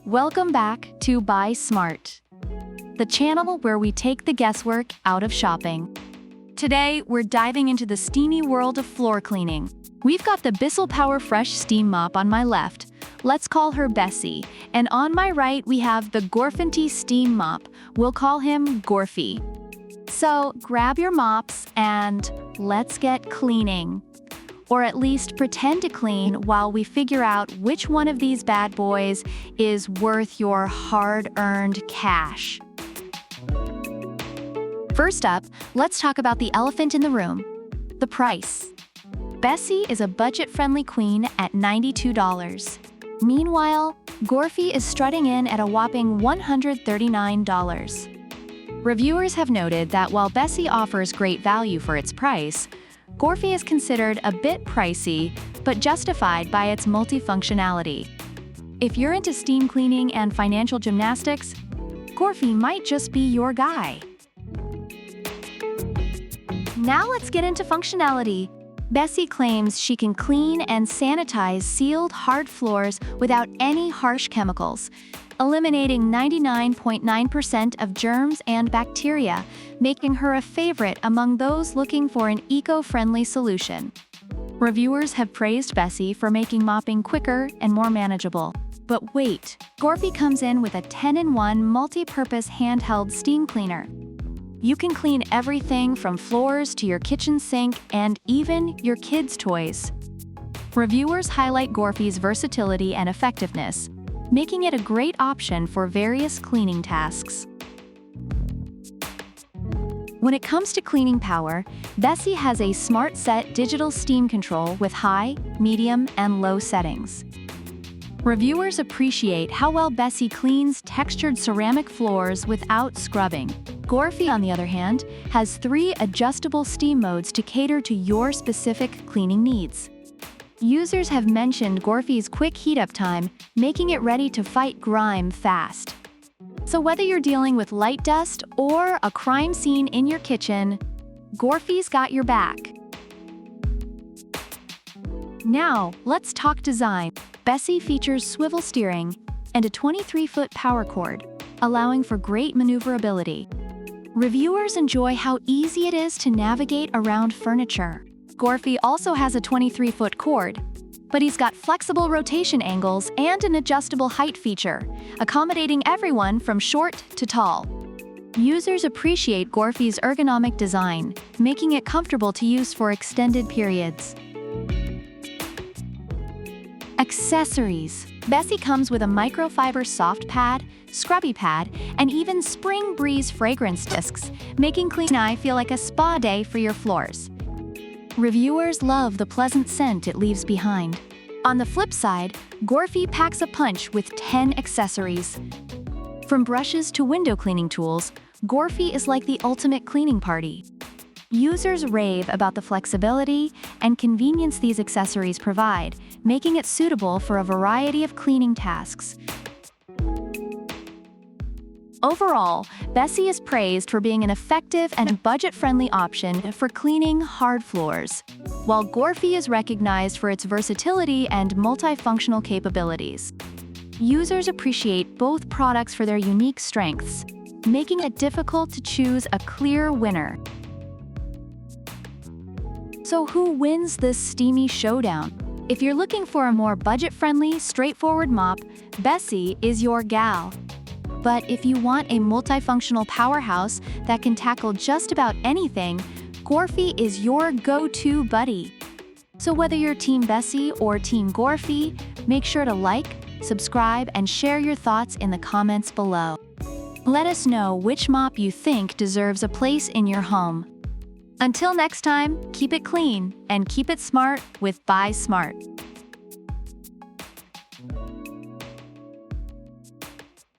Welcome back to Buy Smart, the channel where we take the guesswork out of shopping. Today, we're diving into the steamy world of floor cleaning. We've got the Bissell Power Fresh Steam Mop on my left. Let's call her Bessie. And on my right, we have the GorFanty Steam Mop. We'll call him Gorfy. So grab your mops and let's get cleaning. Or at least pretend to clean while we figure out which one of these bad boys is worth your hard-earned cash. First up, let's talk about the elephant in the room, the price. Bessie is a budget-friendly queen at $92. Meanwhile, Gorfy is strutting in at a whopping $139. Reviewers have noted that while Bessie offers great value for its price, Gorfy is considered a bit pricey, but justified by its multifunctionality. If you're into steam cleaning and financial gymnastics, Gorfy might just be your guy. Now let's get into functionality. Bessie claims she can clean and sanitize sealed hard floors without any harsh chemicals, eliminating 99.9% of germs and bacteria, making her a favorite among those looking for an eco-friendly solution. Reviewers have praised Bessie for making mopping quicker and more manageable. But wait, Gorfy comes in with a 10-in-1 multi-purpose handheld steam cleaner. You can clean everything from floors to your kitchen sink and even your kids' toys. Reviewers highlight Gorfy's versatility and effectiveness, making it a great option for various cleaning tasks. When it comes to cleaning power, Bessie has a smart set digital steam control with high, medium, and low settings. Reviewers appreciate how well Bessie cleans textured ceramic floors without scrubbing. Gorfy, on the other hand, has 3 adjustable steam modes to cater to your specific cleaning needs. Users have mentioned Gorfy's quick heat-up time, making it ready to fight grime fast. So whether you're dealing with light dust or a crime scene in your kitchen, Gorfy's got your back. Now, let's talk design. Bessie features swivel steering and a 23-foot power cord, allowing for great maneuverability. Reviewers enjoy how easy it is to navigate around furniture. Gorfy also has a 23-foot cord, but he's got flexible rotation angles and an adjustable height feature, accommodating everyone from short to tall. Users appreciate Gorfy's ergonomic design, making it comfortable to use for extended periods. Accessories. Bessie comes with a microfiber soft pad, scrubby pad, and even Spring Breeze fragrance discs, making cleaning feel like a spa day for your floors. Reviewers love the pleasant scent it leaves behind. On the flip side, Gorfy packs a punch with 10 accessories. From brushes to window cleaning tools, Gorfy is like the ultimate cleaning party. Users rave about the flexibility and convenience these accessories provide, making it suitable for a variety of cleaning tasks. Overall, Bessie is praised for being an effective and budget-friendly option for cleaning hard floors, while Gorfy is recognized for its versatility and multifunctional capabilities. Users appreciate both products for their unique strengths, making it difficult to choose a clear winner. So who wins this steamy showdown? If you're looking for a more budget-friendly, straightforward mop, Bessie is your gal. But if you want a multifunctional powerhouse that can tackle just about anything, Gorfy is your go-to buddy. So whether you're Team Bessie or Team Gorfy, make sure to like, subscribe, and share your thoughts in the comments below. Let us know which mop you think deserves a place in your home. Until next time, keep it clean and keep it smart with Buy Smart.